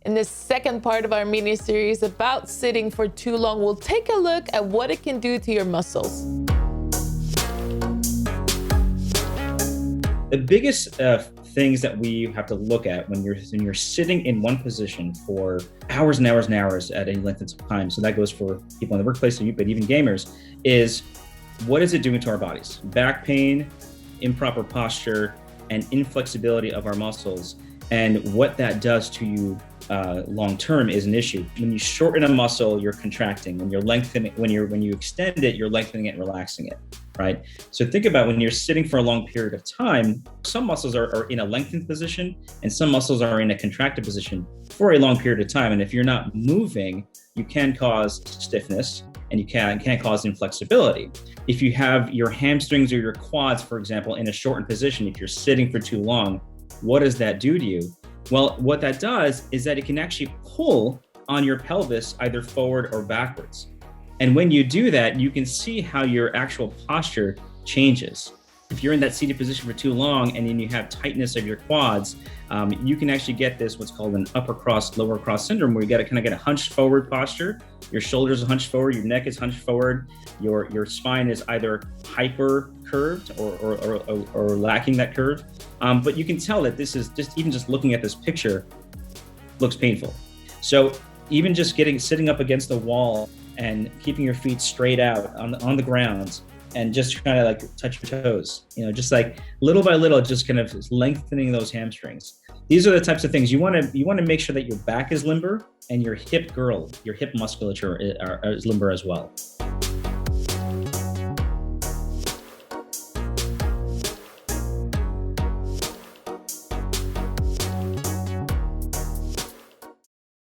In this second part of our mini series about sitting for too long, we'll take a look at what it can do to your muscles. The biggest things that we have to look at when you're sitting in one position for hours and hours and hours at any length of time, so that goes for people in the workplace, but even gamers, is what is it doing to our bodies? Back pain, improper posture, and inflexibility of our muscles. And what that does to you long term is an issue. When you shorten a muscle, you're contracting. When you're lengthening, when you extend it, you're lengthening it and relaxing it, right? So think about when you're sitting for a long period of time, some muscles are in a lengthened position and some muscles are in a contracted position for a long period of time. And if you're not moving, you can cause stiffness and you can cause inflexibility. If you have your hamstrings or your quads, for example, in a shortened position, if you're sitting for too long, what does that do to you? Well, what that does is that it can actually pull on your pelvis either forward or backwards. And when you do that, you can see how your actual posture changes. If you're in that seated position for too long and then you have tightness of your quads, you can actually get this what's called an upper cross, lower cross syndrome, where you got to kind of get a hunched forward posture. Your shoulders are hunched forward, your neck is hunched forward, your spine is either hyper curved or lacking that curve. But you can tell that this is just looking at this picture looks painful. So even just sitting up against the wall and keeping your feet straight out on the ground and just kind of like touch your toes, just like little by little, just kind of lengthening those hamstrings. These are the types of things you want to make sure that your back is limber and your hip musculature is limber as well.